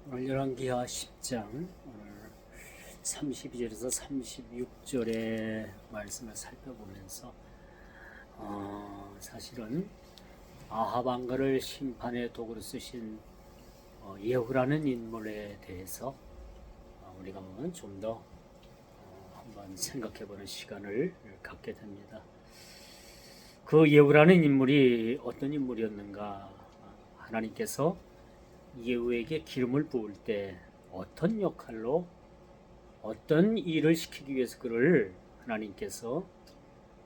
오늘 열왕기하 10장 오늘 32절에서 36절의 말씀을 살펴보면서 사실은 아합 왕가를 심판의 도구로 쓰신 예후라는 인물에 대해서 우리가 좀 더 한번 생각해보는 시간을 갖게 됩니다. 그 예후라는 인물이 어떤 인물이었는가? 하나님께서 예후에게 기름을 부을 때 어떤 역할로 어떤 일을 시키기 위해서 그를 하나님께서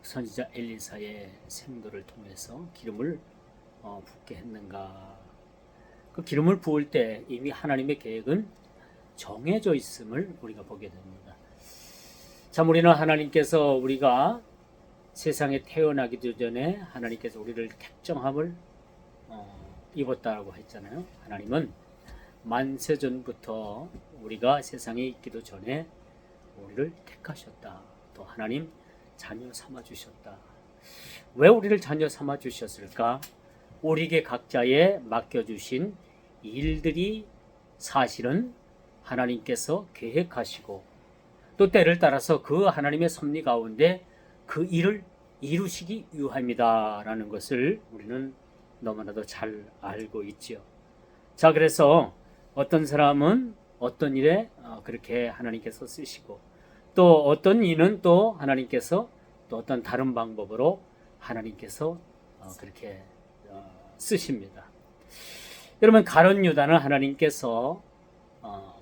선지자 엘리사의 생도를 통해서 기름을 붓게 했는가? 그 기름을 부을 때 이미 하나님의 계획은 정해져 있음을 우리가 보게 됩니다. 참 우리는 하나님께서 우리가 세상에 태어나기도 전에 하나님께서 우리를 택정함을 입었다라고 했잖아요. 하나님은 만세전부터 우리가 세상에 있기도 전에 우리를 택하셨다. 또 하나님 자녀 삼아 주셨다. 왜 우리를 자녀 삼아 주셨을까? 우리에게 각자에 맡겨주신 일들이 사실은 하나님께서 계획하시고 또 때를 따라서 그 하나님의 섭리 가운데 그 일을 이루시기 위함이다라는 것을 우리는 너무나도 잘 알고 있지요. 자, 그래서 어떤 사람은 어떤 일에 그렇게 하나님께서 쓰시고 또 어떤 일은 또 하나님께서 또 어떤 다른 방법으로 하나님께서 그렇게 쓰십니다. 여러분, 가룟 유다는 하나님께서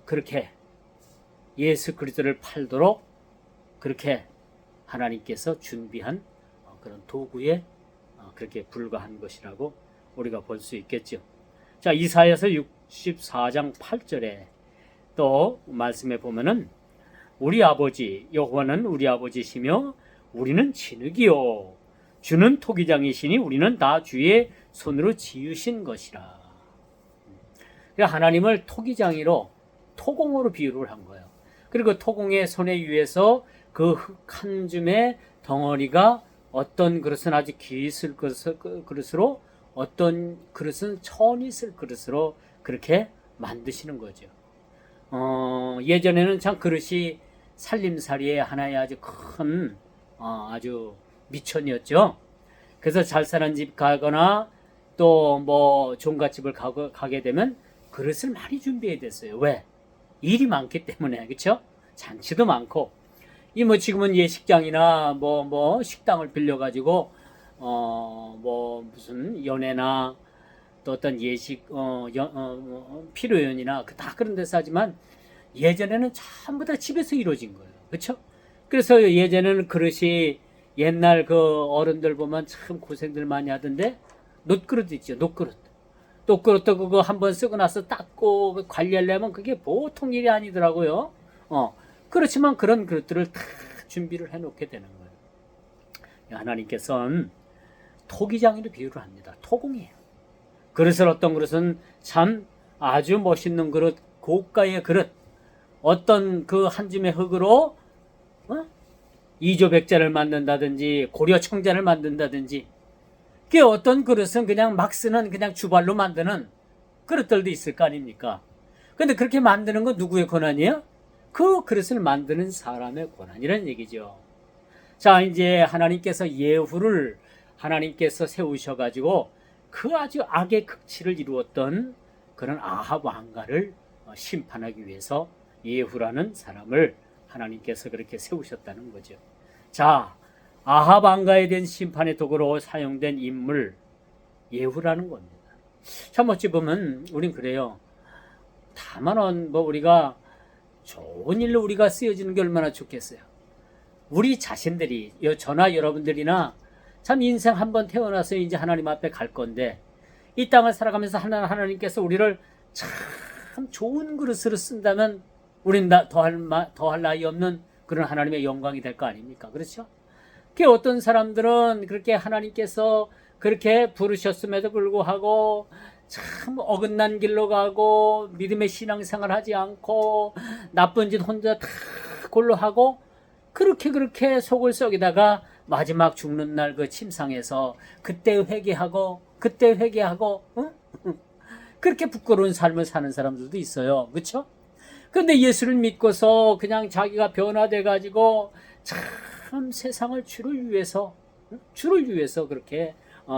그렇게 예수 그리스도를 팔도록 그렇게 하나님께서 준비한 그런 도구에 그렇게 불과한 것이라고 우리가 볼 수 있겠죠. 자, 이사야서 64장 8절에 또 말씀해 보면은 우리 아버지 여호와는 우리 아버지시며 우리는 진흙이요 주는 토기장이시니 우리는 다 주의 손으로 지으신 것이라. 하나님을 토기장이로 토공으로 비유를 한 거예요. 그리고 토공의 손에 의해서 그 흙 한 줌의 덩어리가 어떤 그릇은 아주 기있을 그릇으로 어떤 그릇은 천이 쓸 그릇으로 그렇게 만드시는 거죠. 예전에는 참 그릇이 살림살이의 하나의 아주 큰 아주 미천이었죠. 그래서 잘 사는 집 가거나 또 뭐 종갓집을 가게 되면 그릇을 많이 준비해야 됐어요. 왜? 일이 많기 때문에. 그렇죠? 잔치도 많고 이 뭐 지금은 예식장이나 뭐 식당을 빌려 가지고 뭐 무슨 연회나 또 어떤 예식 피로연이나 다 그런 데서 하지만 예전에는 전부 다 집에서 이루어진 거예요. 그렇죠? 그래서 예전에는 그릇이 옛날 그 어른들 보면 참 고생들 많이 하던데 놋그릇 있죠. 놋그릇도 그거 한번 쓰고 나서 닦고 관리하려면 그게 보통 일이 아니더라고요. 그렇지만 그런 그릇들을 다 준비를 해놓게 되는 거예요. 하나님께서는 토기장이로 비유를 합니다. 토공이에요. 그릇을 어떤 그릇은 참 아주 멋있는 그릇, 고가의 그릇, 어떤 그 한 줌의 흙으로 이조백자를 만든다든지 고려청자를 만든다든지 그 어떤 그릇은 그냥 막 쓰는 그냥 주발로 만드는 그릇들도 있을 거 아닙니까? 근데 그렇게 만드는 건 누구의 권한이에요? 그 그릇을 만드는 사람의 권한이라는 얘기죠. 자, 이제 하나님께서 예후를 하나님께서 세우셔가지고 그 아주 악의 극치를 이루었던 그런 아합 왕가를 심판하기 위해서 예후라는 사람을 하나님께서 그렇게 세우셨다는 거죠. 자, 아합 왕가에 대한 심판의 도구로 사용된 인물 예후라는 겁니다. 참 어찌 보면 우린 그래요. 다만 뭐 우리가 좋은 일로 우리가 쓰여지는 게 얼마나 좋겠어요. 우리 자신들이 저나 여러분들이나 참 인생 한번 태어나서 이제 하나님 앞에 갈 건데 이 땅을 살아가면서 하나님께서 우리를 참 좋은 그릇으로 쓴다면 우린 더할 나위 없는 그런 하나님의 영광이 될 거 아닙니까? 그렇죠? 그 어떤 사람들은 그렇게 하나님께서 그렇게 부르셨음에도 불구하고 참 어긋난 길로 가고 믿음의 신앙생활 하지 않고 나쁜 짓 혼자 다 골로 하고 그렇게 속을 썩이다가 마지막 죽는 날 그 침상에서 그때 회개하고 그렇게 부끄러운 삶을 사는 사람들도 있어요. 그렇죠? 근데 예수를 믿고서 그냥 자기가 변화돼 가지고 참 세상을 주를 위해서 그렇게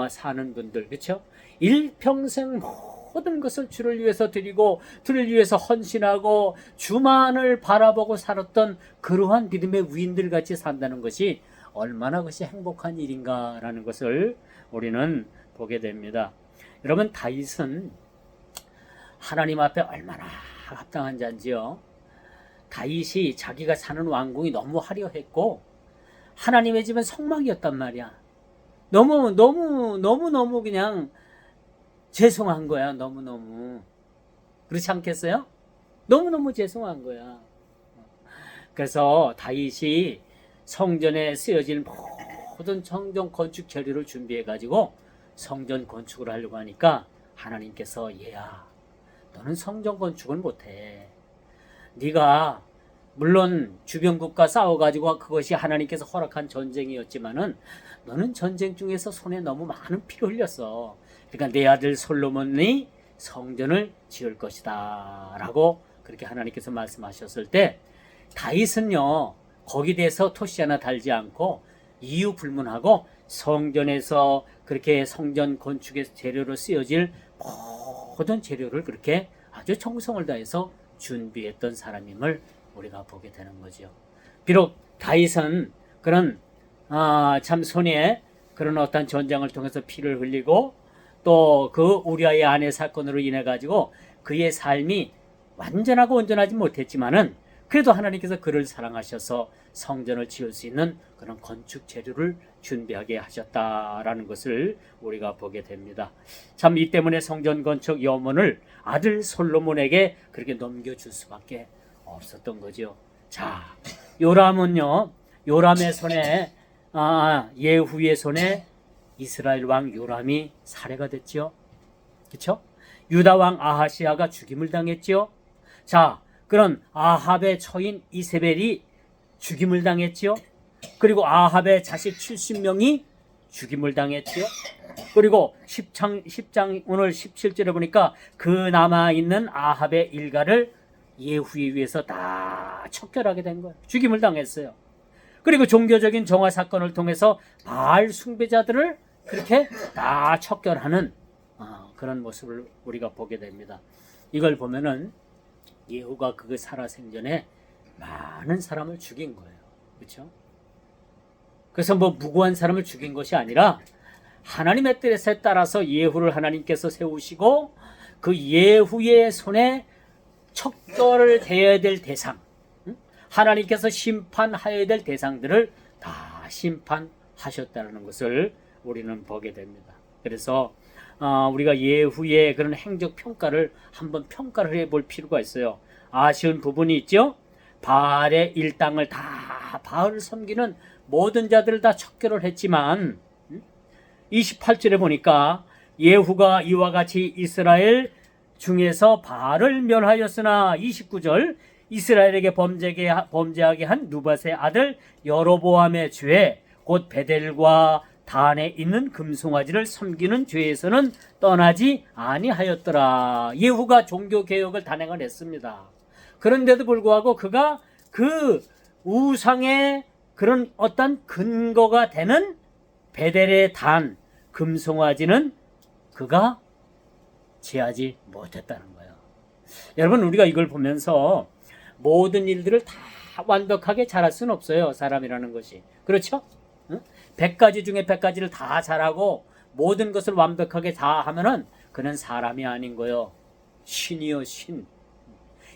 사는 분들, 그렇죠? 일평생 모든 것을 주를 위해서 드리고 주를 위해서 헌신하고 주만을 바라보고 살았던 그러한 믿음의 위인들 같이 산다는 것이 얼마나 그것이 행복한 일인가라는 것을 우리는 보게 됩니다. 여러분, 다윗은 하나님 앞에 얼마나 합당한 자인지요. 다윗이 자기가 사는 왕궁이 너무 화려했고 하나님의 집은 성막이었단 말이야. 너무 그냥 죄송한 거야. 너무너무. 그렇지 않겠어요? 너무너무 죄송한 거야. 그래서 다윗이 성전에 쓰여질 모든 성전 건축 재료를 준비해 가지고 성전 건축을 하려고 하니까 하나님께서 얘야, 너는 성전 건축은 못해. 네가 물론 주변국과 싸워가지고 그것이 하나님께서 허락한 전쟁이었지만은 너는 전쟁 중에서 손에 너무 많은 피를 흘렸어. 그러니까 내 아들 솔로몬이 성전을 지을 것이다 라고 그렇게 하나님께서 말씀하셨을 때 다윗은요 거기에 대해서 토시 하나 달지 않고 이유 불문하고 성전에서 그렇게 성전 건축의 재료로 쓰여질 모든 재료를 그렇게 아주 정성을 다해서 준비했던 사람임을 우리가 보게 되는 거죠. 비록 다윗은 그런 참 손에 그런 어떤 전쟁을 통해서 피를 흘리고 또 그 우리아의 아내 사건으로 인해 가지고 그의 삶이 완전하고 온전하지 못했지만은 그래도 하나님께서 그를 사랑하셔서 성전을 지을 수 있는 그런 건축 재료를 준비하게 하셨다라는 것을 우리가 보게 됩니다. 참 이 때문에 성전 건축 염원을 아들 솔로몬에게 그렇게 넘겨줄 수밖에 없었던 거죠. 자, 요람은요, 요람의 손에 예후의 손에 이스라엘 왕 요람이 살해가 됐죠. 그렇죠? 유다 왕 아하시아가 죽임을 당했죠. 자, 그런 아합의 처인 이세벨이 죽임을 당했죠. 그리고 아합의 자식 70명이 죽임을 당했죠. 그리고 10장 오늘 17절에 보니까 그 남아있는 아합의 일가를 예후에 의해서 다 척결하게 된 거예요. 죽임을 당했어요. 그리고 종교적인 정화 사건을 통해서 바알 숭배자들을 그렇게 다 척결하는 그런 모습을 우리가 보게 됩니다. 이걸 보면은 예후가 그 살아생전에 많은 사람을 죽인 거예요. 그렇죠? 그래서 뭐 무고한 사람을 죽인 것이 아니라 하나님의 뜻에 따라서 예후를 하나님께서 세우시고 그 예후의 손에 척결을 해야 될 대상, 하나님께서 심판하여야 될 대상들을 다 심판하셨다는 것을 우리는 보게 됩니다. 그래서 우리가 예후의 그런 행적 평가를 한번 평가를 해볼 필요가 있어요. 아쉬운 부분이 있죠. 바알의 일당을 다 바알을 섬기는 모든 자들을 다 척결을 했지만 28절에 보니까 예후가 이와 같이 이스라엘 중에서 바알을 멸하였으나 29절 이스라엘에게 범죄하게 한 누밧의 아들 여로보암의 죄 곧 베델과 단에 있는 금송아지를 섬기는 죄에서는 떠나지 아니하였더라. 예후가 종교개혁을 단행을 했습니다. 그런데도 불구하고 그가 그 우상의 그런 어떤 근거가 되는 베델의 단, 금송아지는 그가 제하지 못했다는 거예요. 여러분, 우리가 이걸 보면서 모든 일들을 다 완벽하게 잘할 수는 없어요. 사람이라는 것이. 그렇죠? 100가지 중에 100가지를 다 잘하고 모든 것을 완벽하게 다 하면은 그는 사람이 아닌 거예요. 신이요, 신.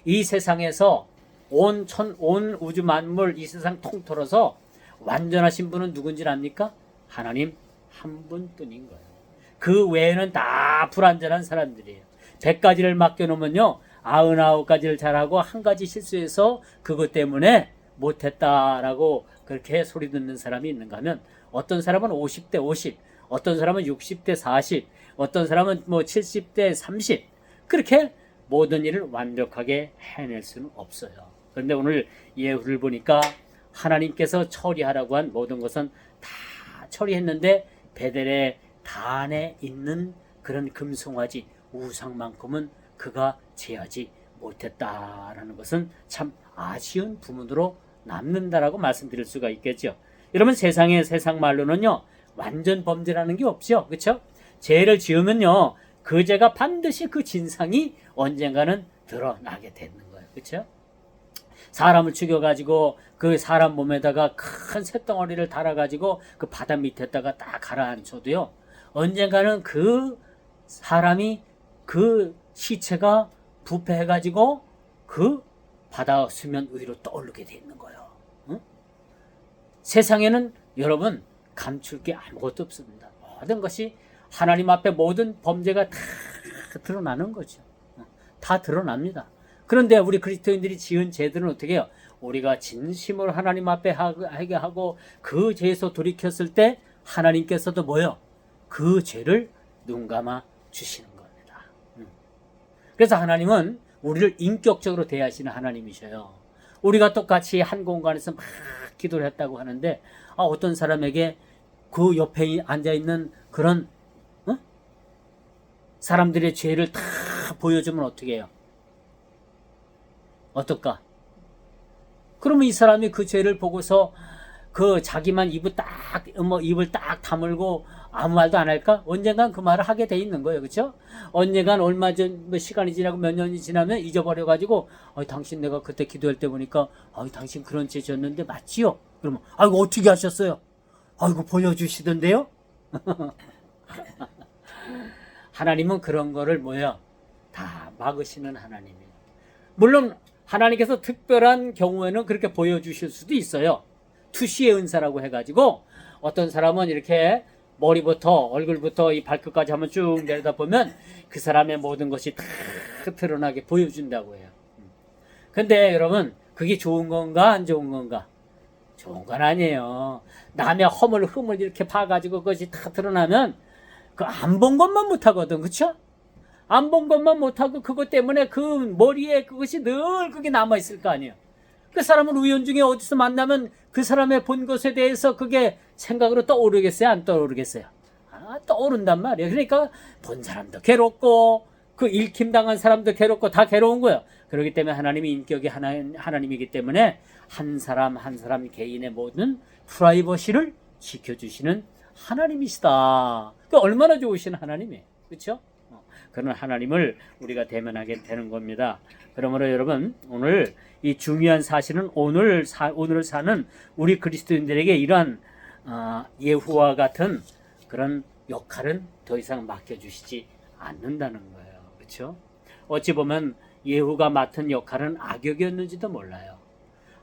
이 세상에서 온 우주 만물 이 세상 통틀어서 완전하신 분은 누군지 압니까? 하나님 한 분뿐인 거예요. 그 외에는 다 불완전한 사람들이에요. 100가지를 맡겨놓으면요 99가지를 잘하고 한 가지 실수해서 그것 때문에 못했다라고 그렇게 소리 듣는 사람이 있는가 하면 어떤 사람은 50대 50, 어떤 사람은 60대 40, 어떤 사람은 뭐 70대 30 그렇게 모든 일을 완벽하게 해낼 수는 없어요. 그런데 오늘 예후를 보니까 하나님께서 처리하라고 한 모든 것은 다 처리했는데 베델의 단에 있는 그런 금송아지 우상만큼은 그가 제하지 못했다라는 것은 참 아쉬운 부분으로 남는다라고 말씀드릴 수가 있겠죠. 여러분, 세상 말로는요 완전 범죄라는 게 없죠. 그렇죠? 죄를 지으면요 그 죄가 반드시 그 진상이 언젠가는 드러나게 되는 거예요. 그렇죠? 사람을 죽여가지고 그 사람 몸에다가 큰 쇳덩어리를 달아가지고 그 바다 밑에다가 딱 가라앉혀도요 언젠가는 그 사람이 그 시체가 부패해가지고 그 바다 수면 위로 떠오르게 돼 있는 거예요. 응? 세상에는 여러분 감출 게 아무것도 없습니다. 모든 것이 하나님 앞에 모든 범죄가 다 드러나는 거죠. 다 드러납니다. 그런데 우리 그리스도인들이 지은 죄들은 어떻게 해요? 우리가 진심으로 하나님 앞에 하게 하고 그 죄에서 돌이켰을 때 하나님께서도 뭐요? 그 죄를 눈감아 주시는 겁니다. 그래서 하나님은 우리를 인격적으로 대하시는 하나님이셔요. 우리가 똑같이 한 공간에서 막 기도를 했다고 하는데 어떤 사람에게 그 옆에 앉아있는 그런 사람들의 죄를 다 보여주면 어떻게 해요? 어떨까? 그러면 이 사람이 그 죄를 보고서 그 자기만 입을 딱 다물고 아무 말도 안 할까? 언젠간 그 말을 하게 돼 있는 거예요. 그렇죠? 언젠간 얼마 전 시간이 지나고 몇 년이 지나면 잊어버려 가지고 당신 내가 그때 기도할 때 보니까 당신 그런 죄 졌는데 맞지요? 그러면 아이고 어떻게 하셨어요? 아이고 보여주시던데요? 하나님은 그런 거를 다 막으시는 하나님이에요. 물론 하나님께서 특별한 경우에는 그렇게 보여주실 수도 있어요. 투시의 은사라고 해가지고 어떤 사람은 이렇게 머리부터 얼굴부터 이 발끝까지 한번 쭉 내려다보면 그 사람의 모든 것이 다 드러나게 보여준다고 해요. 근데 여러분 그게 좋은 건가 안 좋은 건가? 좋은 건 아니에요. 남의 흠을 이렇게 파가지고 그것이 다 드러나면 그 안 본 것만 못하거든. 그쵸? 안 본 것만 못하고 그것 때문에 그 머리에 그것이 늘 그게 남아있을 거 아니에요. 그 사람은 우연중에 어디서 만나면 그 사람의 본 것에 대해서 그게 생각으로 떠오르겠어요? 안 떠오르겠어요? 떠오른단 말이에요. 그러니까 본 사람도 괴롭고 그 읽힘당한 사람도 괴롭고 다 괴로운 거예요. 그렇기 때문에 하나님이 인격이 하나님이기 때문에 한 사람 한 사람 개인의 모든 프라이버시를 지켜주시는 하나님이시다. 그 얼마나 좋으신 하나님이에요. 그렇죠? 그런 하나님을 우리가 대면하게 되는 겁니다. 그러므로 여러분 오늘 이 중요한 사실은 오늘을 사는 우리 그리스도인들에게 이러한 예후와 같은 그런 역할은 더 이상 맡겨주시지 않는다는 거예요. 그렇죠? 어찌 보면 예후가 맡은 역할은 악역이었는지도 몰라요.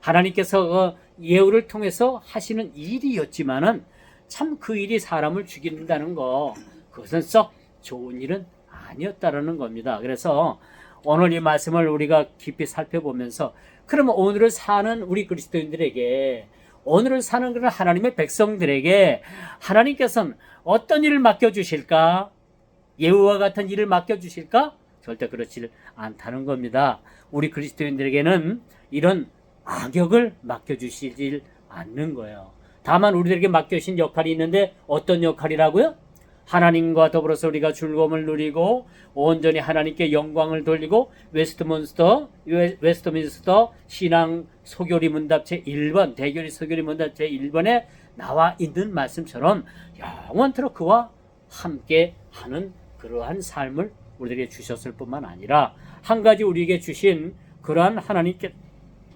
하나님께서 예후를 통해서 하시는 일이었지만은 참 그 일이 사람을 죽인다는 거 그것은 썩 좋은 일은 아니었다라는 겁니다. 그래서 오늘 이 말씀을 우리가 깊이 살펴보면서 그러면 오늘을 사는 우리 그리스도인들에게 오늘을 사는 그런 하나님의 백성들에게 하나님께서는 어떤 일을 맡겨주실까? 예후와 같은 일을 맡겨주실까? 절대 그렇지 않다는 겁니다. 우리 그리스도인들에게는 이런 악역을 맡겨주시질 않는 거예요. 다만 우리들에게 맡겨주신 역할이 있는데 어떤 역할이라고요? 하나님과 더불어서 우리가 즐거움을 누리고 온전히 하나님께 영광을 돌리고 웨스트민스터 신앙 소교리 문답 제1번 대교리 소교리 문답 제1번에 나와 있는 말씀처럼 영원토록 그와 함께 하는 그러한 삶을 우리에게 주셨을 뿐만 아니라 한 가지 우리에게 주신 그러한 하나님께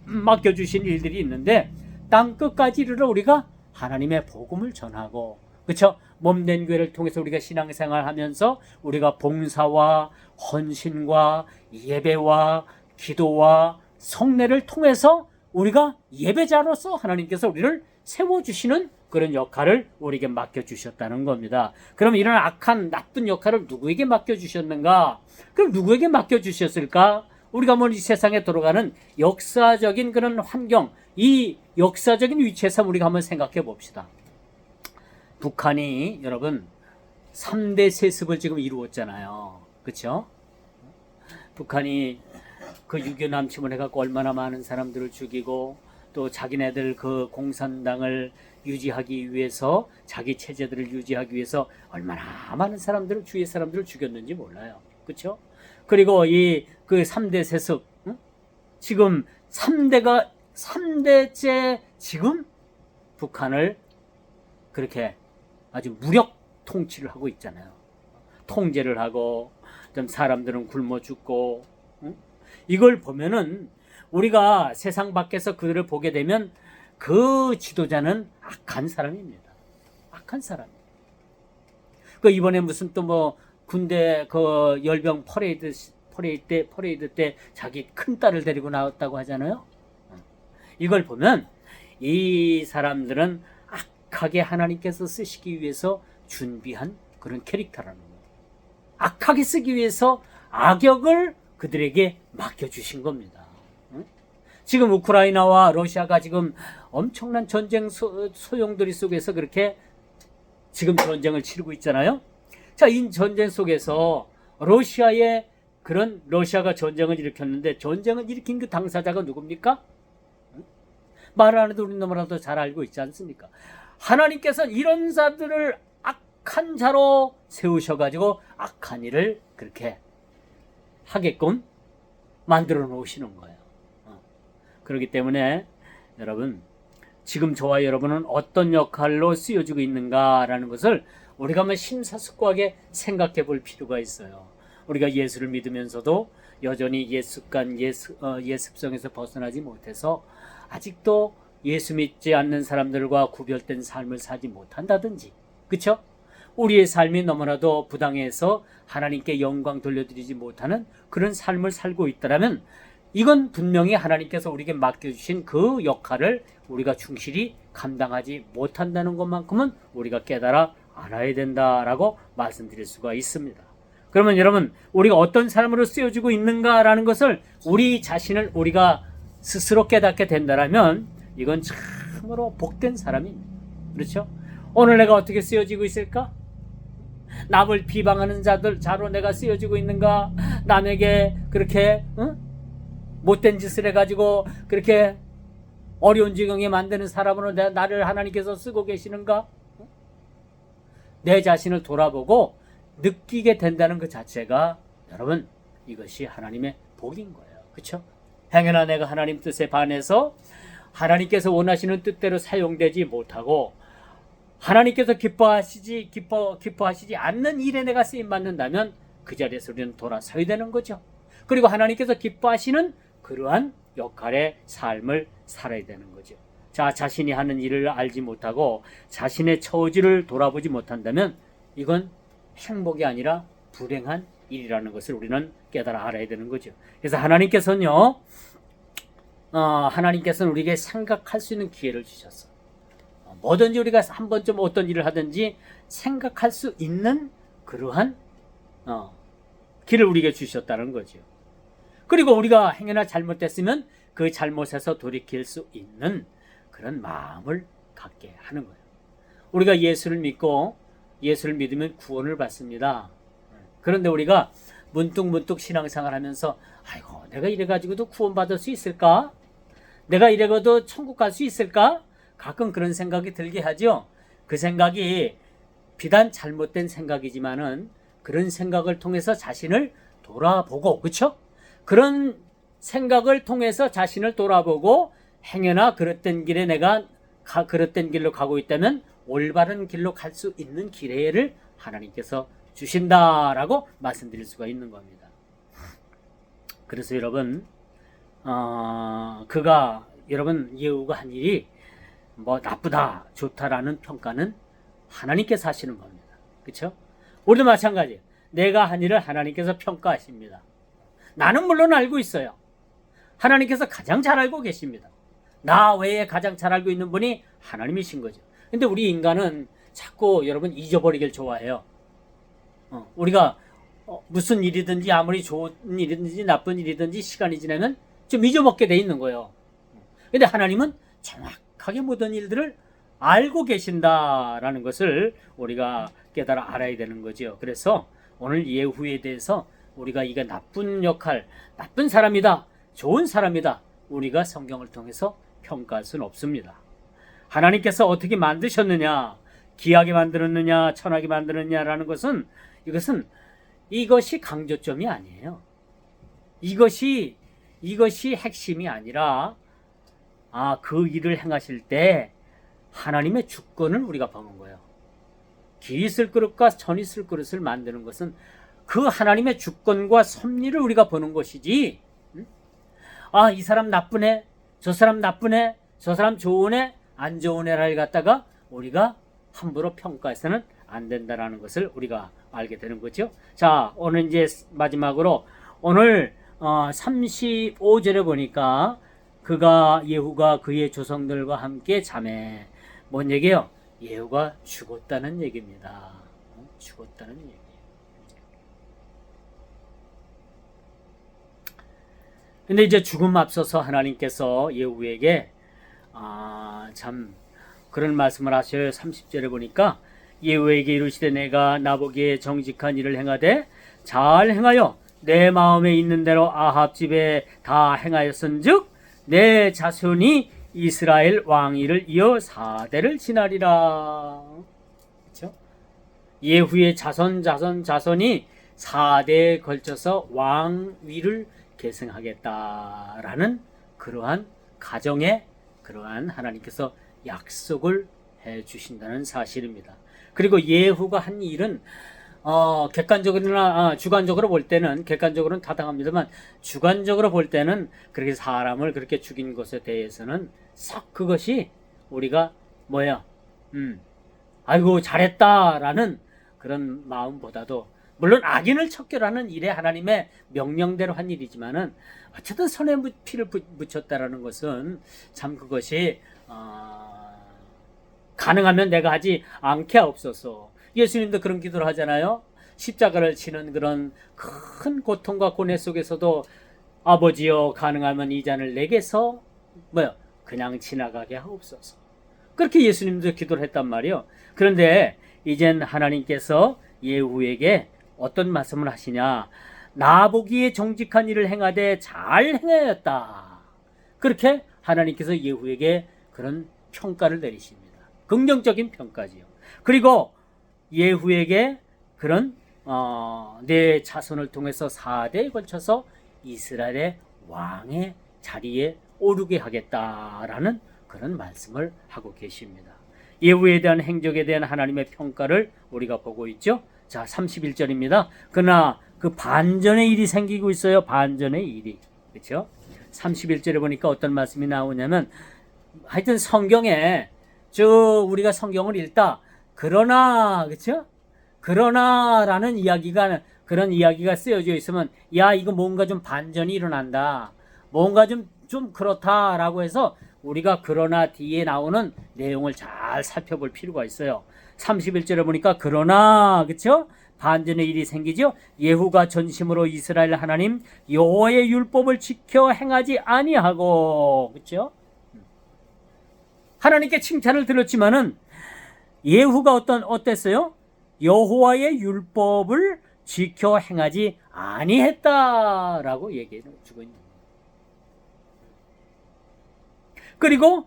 맡겨주신 일들이 있는데 땅 끝까지 이르러 우리가 하나님의 복음을 전하고 그렇죠? 몸된 교회를 통해서 우리가 신앙생활하면서 우리가 봉사와 헌신과 예배와 기도와 성례를 통해서 우리가 예배자로서 하나님께서 우리를 세워주시는 그런 역할을 우리에게 맡겨주셨다는 겁니다. 그럼 이런 악한 나쁜 역할을 누구에게 맡겨주셨는가? 그럼 누구에게 맡겨주셨을까? 우리가 이 세상에 돌아가는 역사적인 그런 환경, 이 역사적인 위치에서 우리가 한번 생각해 봅시다. 북한이 여러분 3대 세습을 지금 이루었잖아요. 그렇죠? 북한이 그 유교 남침을 해갖고 얼마나 많은 사람들을 죽이고 또 자기네들 그 공산당을 유지하기 위해서 자기 체제들을 유지하기 위해서 얼마나 많은 사람들을 주위의 사람들을 죽였는지 몰라요. 그렇죠? 그리고 이 그 3대 세습, 응? 지금 3대째 지금 북한을 그렇게 아주 무력 통치를 하고 있잖아요. 통제를 하고 좀 사람들은 굶어 죽고, 응? 이걸 보면은 우리가 세상 밖에서 그들을 보게 되면 그 지도자는 악한 사람입니다. 악한 사람. 그 이번에 무슨 또 뭐 군대 그 열병 퍼레이드 때 자기 큰 딸을 데리고 나왔다고 하잖아요. 이걸 보면 이 사람들은 악하게 하나님께서 쓰시기 위해서 준비한 그런 캐릭터라는 거예요. 악하게 쓰기 위해서 악역을 그들에게 맡겨주신 겁니다. 지금 우크라이나와 러시아가 지금 엄청난 전쟁 소용돌이 속에서 그렇게 지금 전쟁을 치르고 있잖아요. 자, 이 전쟁 속에서 러시아가 전쟁을 일으켰는데 전쟁을 일으킨 그 당사자가 누굽니까? 말 안 해도 우리 너무나도 잘 알고 있지 않습니까? 하나님께서 이런 자들을 악한 자로 세우셔가지고 악한 일을 그렇게 하게끔 만들어 놓으시는 거예요. 그렇기 때문에 여러분, 지금 저와 여러분은 어떤 역할로 쓰여지고 있는가라는 것을 우리가 한번 심사숙고하게 생각해 볼 필요가 있어요. 우리가 예수를 믿으면서도 여전히 예습성에서 벗어나지 못해서 아직도 예수 믿지 않는 사람들과 구별된 삶을 살지 못한다든지, 그렇죠? 우리의 삶이 너무나도 부당해서 하나님께 영광 돌려드리지 못하는 그런 삶을 살고 있다면 이건 분명히 하나님께서 우리에게 맡겨주신 그 역할을 우리가 충실히 감당하지 못한다는 것만큼은 우리가 깨달아 알아야 된다라고 말씀드릴 수가 있습니다. 그러면 여러분, 우리가 어떤 사람으로 쓰여지고 있는가라는 것을 우리 자신을 우리가 스스로 깨닫게 된다면 이건 참으로 복된 사람입니다. 그렇죠? 오늘 내가 어떻게 쓰여지고 있을까? 남을 비방하는 자로 내가 쓰여지고 있는가? 남에게 그렇게 못된 짓을 해가지고 그렇게 어려운 지경에 만드는 사람으로 나를 하나님께서 쓰고 계시는가? 내 자신을 돌아보고 느끼게 된다는 그 자체가 여러분, 이것이 하나님의 복인 거예요. 그렇죠? 행여나 내가 하나님 뜻에 반해서 하나님께서 원하시는 뜻대로 사용되지 못하고 하나님께서 기뻐하시지 않는 일에 내가 쓰임 받는다면 그 자리에서 우리는 돌아서야 되는 거죠. 그리고 하나님께서 기뻐하시는 그러한 역할의 삶을 살아야 되는 거죠. 자, 자신이 하는 일을 알지 못하고 자신의 처지를 돌아보지 못한다면 이건 행복이 아니라 불행한 일이라는 것을 우리는 깨달아 알아야 되는 거죠. 그래서 하나님께서는 우리에게 생각할 수 있는 기회를 주셨어. 뭐든지 우리가 한 번쯤 어떤 일을 하든지 생각할 수 있는 그러한 길을 우리에게 주셨다는 거죠. 그리고 우리가 행여나 잘못됐으면 그 잘못에서 돌이킬 수 있는 그런 마음을 갖게 하는 거예요. 우리가 예수를 믿으면 구원을 받습니다. 그런데 우리가 문득 신앙생활 하면서 아이고, 내가 이래가지고도 구원받을 수 있을까? 내가 이래가도 천국 갈 수 있을까? 가끔 그런 생각이 들게 하죠. 그 생각이 비단 잘못된 생각이지만은 그런 생각을 통해서 자신을 돌아보고, 그렇죠? 그런 생각을 통해서 자신을 돌아보고 행여나 그릇된 길에 내가 그릇된 길로 가고 있다면 올바른 길로 갈 수 있는 기회를 하나님께서 주신다라고 말씀드릴 수가 있는 겁니다. 그래서 여러분, 예후가 한 일이 뭐 나쁘다, 좋다라는 평가는 하나님께서 하시는 겁니다. 그렇죠? 우리도 마찬가지예요. 내가 한 일을 하나님께서 평가하십니다. 나는 물론 알고 있어요. 하나님께서 가장 잘 알고 계십니다. 나 외에 가장 잘 알고 있는 분이 하나님이신 거죠. 근데 우리 인간은 자꾸 여러분 잊어버리길 좋아해요. 우리가 무슨 일이든지 아무리 좋은 일이든지 나쁜 일이든지 시간이 지나면 좀 잊어먹게 돼 있는 거예요. 근데 하나님은 정확하게 모든 일들을 알고 계신다라는 것을 우리가 깨달아 알아야 되는 거죠. 그래서 오늘 예후에 대해서 우리가 이게 나쁜 역할, 나쁜 사람이다, 좋은 사람이다, 우리가 성경을 통해서 평가할 수는 없습니다. 하나님께서 어떻게 만드셨느냐, 귀하게 만들었느냐, 천하게 만들었느냐라는 것은 이것은 이것이 강조점이 아니에요. 이것이 핵심이 아니라 그 일을 행하실 때 하나님의 주권을 우리가 보는 거예요. 기 있을 그릇과 전 있을 그릇을 만드는 것은 그 하나님의 주권과 섭리를 우리가 보는 것이지, 이 사람 나쁘네, 저 사람 나쁘네, 저 사람 좋으네, 안 좋으네를 갖다가 우리가 함부로 평가해서는 안 된다라는 것을 우리가 알게 되는 거죠. 자, 오늘 이제 마지막으로 오늘 35절에 보니까 예후가 그의 조상들과 함께 자매, 뭔 얘기예요? 예후가 죽었다는 얘기입니다. 죽었다는 얘기. 근데 이제 죽음 앞서서 하나님께서 예후에게 참 그런 말씀을 하셔요. 30절에 보니까 예후에게 이르시되 내가 나보기에 정직한 일을 행하되 잘 행하여 내 마음에 있는 대로 아합 집에 다 행하였은즉 내 자손이 이스라엘 왕위를 이어 4대를 지나리라. 그렇죠? 예후의 자손이 4대에 걸쳐서 왕위를 계승하겠다라는 그러한 가정에 그러한 하나님께서 약속을 해 주신다는 사실입니다. 그리고 예후가 한 일은 객관적으로나 주관적으로 볼 때는, 객관적으로는 타당합니다만 주관적으로 볼 때는 그렇게 사람을 그렇게 죽인 것에 대해서는 썩 그것이 우리가 아이고 잘했다라는 그런 마음보다도, 물론 악인을 척결하는 일에 하나님의 명령대로 한 일이지만은 어쨌든 손에 피를 묻혔다라는 것은 참 그것이 가능하면 내가 하지 않게 하옵소서. 예수님도 그런 기도를 하잖아요. 십자가를 치는 그런 큰 고통과 고뇌 속에서도 아버지여 가능하면 이 잔을 내게서 그냥 지나가게 하옵소서. 그렇게 예수님도 기도를 했단 말이에요. 그런데 이젠 하나님께서 예후에게 어떤 말씀을 하시냐, 나보기에 정직한 일을 행하되 잘 행하였다. 그렇게 하나님께서 예후에게 그런 평가를 내리십니다. 긍정적인 평가지요. 그리고 예후에게 그런 내 자손을 통해서 4대에 걸쳐서 이스라엘의 왕의 자리에 오르게 하겠다라는 그런 말씀을 하고 계십니다. 예후에 대한 행적에 대한 하나님의 평가를 우리가 보고 있죠. 자, 31절입니다. 그러나 그 반전의 일이 생기고 있어요. 반전의 일이. 그렇죠? 31절에 보니까 어떤 말씀이 나오냐면, 하여튼 성경에 우리가 성경을 읽다 그러나, 그렇죠? 그러나라는 그런 이야기가 쓰여져 있으면 이거 뭔가 좀 반전이 일어난다, 뭔가 좀 그렇다라고 해서 우리가 그러나 뒤에 나오는 내용을 잘 살펴볼 필요가 있어요. 31절에 보니까 그러나, 그렇죠? 반전의 일이 생기죠. 예후가 전심으로 이스라엘 하나님 여호와의 율법을 지켜 행하지 아니하고, 그렇죠? 하나님께 칭찬을 들었지만은 예후가 어땠어요? 여호와의 율법을 지켜 행하지 아니했다라고 얘기해 주고 있는 거예요. 그리고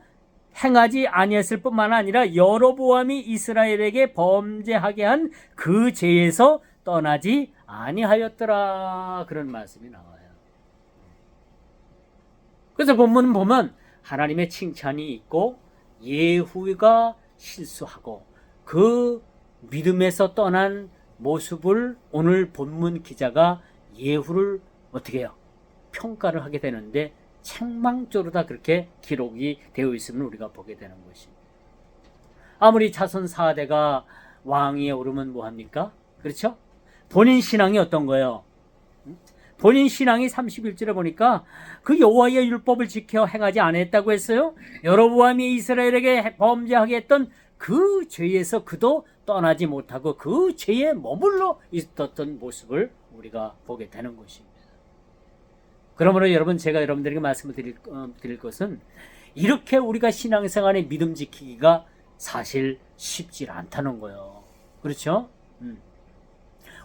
행하지 아니했을 뿐만 아니라 여로보암이 이스라엘에게 범죄하게 한 그 죄에서 떠나지 아니하였더라, 그런 말씀이 나와요. 그래서 본문은 보면 하나님의 칭찬이 있고 예후가 실수하고 그 믿음에서 떠난 모습을 오늘 본문 기자가 예후를 어떻게 해요? 평가를 하게 되는데 책망조로 다 그렇게 기록이 되어 있으면 우리가 보게 되는 것입니다. 아무리 자손 4대가 왕위에 오르면 뭐합니까? 그렇죠? 본인 신앙이 어떤 거예요? 본인 신앙이 31절에 보니까 그 여호와의 율법을 지켜 행하지 않았다고 했어요. 여로보암이 이스라엘에게 범죄하게 했던 그 죄에서 그도 떠나지 못하고 그 죄에 머물러 있었던 모습을 우리가 보게 되는 것입니다. 그러므로 여러분, 제가 여러분들에게 말씀을 드릴 것은 이렇게 우리가 신앙생활의 믿음 지키기가 사실 쉽지 않다는 거예요. 그렇죠?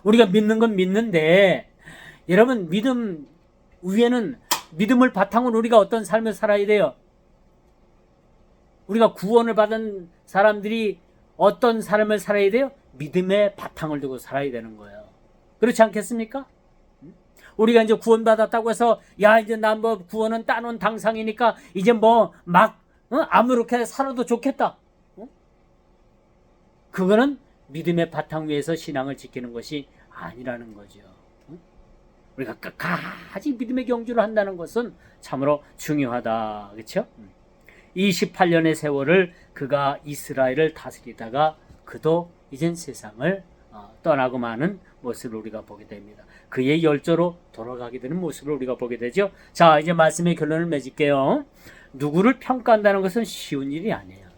우리가 믿는 건 믿는데, 여러분, 믿음 위에는, 믿음을 바탕으로 우리가 어떤 삶을 살아야 돼요? 우리가 구원을 받은 사람들이 어떤 삶을 살아야 돼요? 믿음의 바탕을 두고 살아야 되는 거예요. 그렇지 않겠습니까? 우리가 이제 구원받았다고 해서 야 이제 나 뭐 구원은 따놓은 당상이니까 이제 뭐 막 아무렇게 살아도 좋겠다. 그거는 믿음의 바탕 위에서 신앙을 지키는 것이 아니라는 거죠. 우리가 끝까지 믿음의 경주를 한다는 것은 참으로 중요하다. 그렇죠? 28년의 세월을 그가 이스라엘을 다스리다가 그도 이젠 세상을 떠나고 마는 모습을 우리가 보게 됩니다. 그의 열조로 돌아가게 되는 모습을 우리가 보게 되죠. 자, 이제 말씀의 결론을 맺을게요. 누구를 평가한다는 것은 쉬운 일이 아니에요.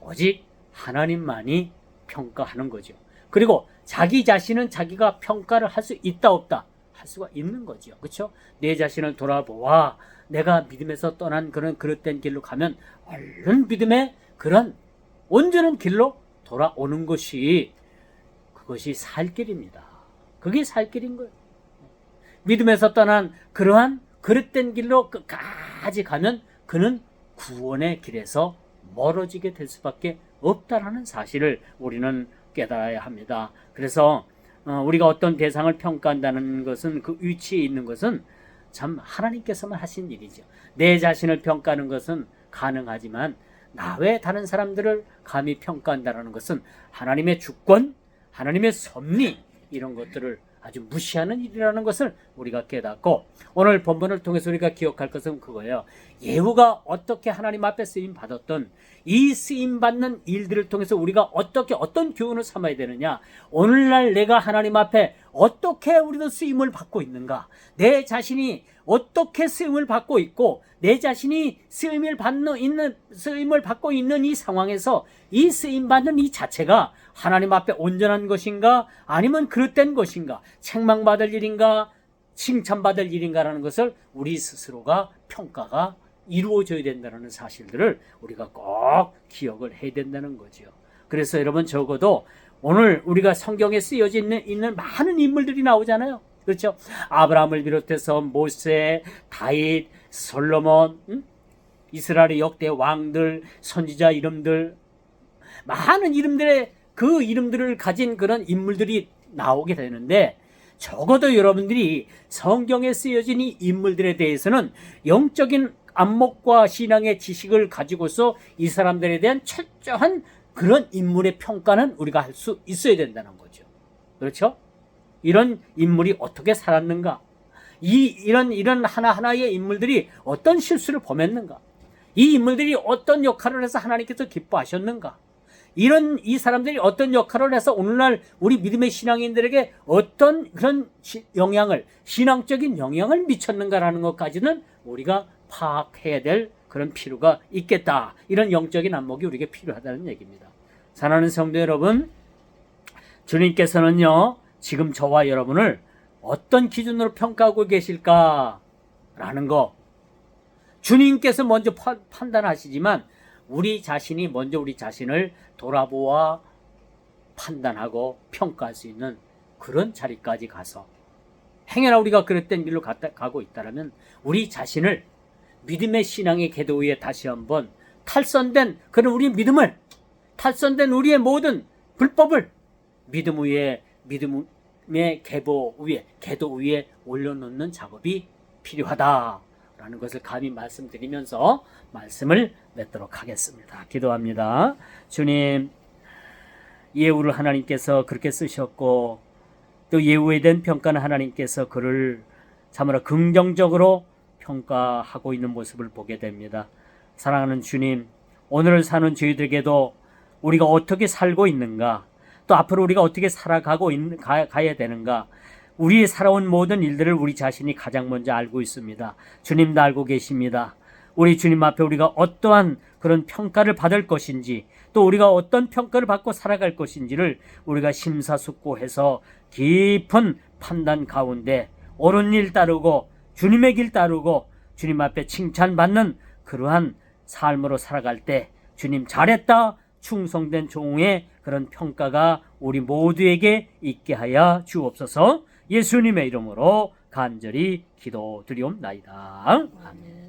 오직 하나님만이 평가하는 거죠. 그리고 자기 자신은 자기가 평가를 할 수 있다 없다 할 수가 있는 거죠. 그렇죠? 내 자신을 돌아보아 내가 믿음에서 떠난 그런 그릇된 길로 가면 얼른 믿음의 그런 온전한 길로 돌아오는 것이 그것이 살 길입니다. 그게 살 길인 거예요. 믿음에서 떠난 그러한 그릇된 길로 끝까지 가면 그는 구원의 길에서 멀어지게 될 수밖에 없다라는 사실을 우리는 깨달아야 합니다. 그래서 우리가 어떤 대상을 평가한다는 것은 그 위치에 있는 것은 참 하나님께서만 하신 일이죠. 내 자신을 평가하는 것은 가능하지만 나 외 다른 사람들을 감히 평가한다는 것은 하나님의 주권, 하나님의 섭리 이런 것들을 아주 무시하는 일이라는 것을 우리가 깨닫고 오늘 본문을 통해서 우리가 기억할 것은 그거예요. 예후가 어떻게 하나님 앞에 쓰임 받았던 이 쓰임 받는 일들을 통해서 우리가 어떻게 어떤 교훈을 삼아야 되느냐. 오늘날 내가 하나님 앞에 어떻게 우리도 쓰임을 받고 있는가. 내 자신이 어떻게 쓰임을 받고 있고 내 자신이 쓰임을 받고 있는 이 상황에서 이 쓰임 받는 이 자체가 하나님 앞에 온전한 것인가 아니면 그릇된 것인가 책망받을 일인가 칭찬받을 일인가라는 것을 우리 스스로가 평가가 이루어져야 된다는 사실들을 우리가 꼭 기억을 해야 된다는 거죠. 그래서 여러분 적어도 오늘 우리가 성경에 쓰여져 있는 많은 인물들이 나오잖아요. 그렇죠? 아브라함을 비롯해서 모세, 다윗, 솔로몬, 이스라엘의 역대 왕들, 선지자 이름들 많은 이름들의 그 이름들을 가진 그런 인물들이 나오게 되는데 적어도 여러분들이 성경에 쓰여진 이 인물들에 대해서는 영적인 안목과 신앙의 지식을 가지고서 이 사람들에 대한 철저한 그런 인물의 평가는 우리가 할 수 있어야 된다는 거죠. 그렇죠? 이런 인물이 어떻게 살았는가? 이런 하나하나의 인물들이 어떤 실수를 범했는가? 이 인물들이 어떤 역할을 해서 하나님께서 기뻐하셨는가? 이 사람들이 어떤 역할을 해서 오늘날 우리 믿음의 신앙인들에게 어떤 그런 신앙적인 영향을 미쳤는가라는 것까지는 우리가 파악해야 될 그런 필요가 있겠다. 이런 영적인 안목이 우리에게 필요하다는 얘기입니다. 사랑하는 성도 여러분, 주님께서는요, 지금 저와 여러분을 어떤 기준으로 평가하고 계실까라는 거, 주님께서 먼저 판단하시지만 우리 자신이 먼저 우리 자신을 돌아보아 판단하고 평가할 수 있는 그런 자리까지 가서 행여나 우리가 그릇된 길로 가고 있다면 우리 자신을 믿음의 신앙의 궤도 위에 다시 한번 탈선된 그런 우리의 믿음을 탈선된 우리의 모든 불법을 믿음의 궤도 위에 올려놓는 작업이 필요하다라는 것을 감히 말씀드리면서 말씀을 맺도록 하겠습니다. 기도합니다. 주님, 예후를 하나님께서 그렇게 쓰셨고 또 예후에 대한 평가는 하나님께서 그를 참으로 긍정적으로 평가하고 있는 모습을 보게 됩니다. 사랑하는 주님, 오늘을 사는 저희들에게도 우리가 어떻게 살고 있는가, 또 앞으로 우리가 어떻게 살아가고 가야 되는가, 우리의 살아온 모든 일들을 우리 자신이 가장 먼저 알고 있습니다. 주님도 알고 계십니다. 우리 주님 앞에 우리가 어떠한 그런 평가를 받을 것인지, 또 우리가 어떤 평가를 받고 살아갈 것인지를 우리가 심사숙고해서 깊은 판단 가운데 옳은 일 따르고 주님의 길 따르고 주님 앞에 칭찬받는 그러한 삶으로 살아갈 때 주님 잘했다, 충성된 종의 그런 평가가 우리 모두에게 있게 하여 주옵소서. 예수님의 이름으로 간절히 기도드리옵나이다. 아멘.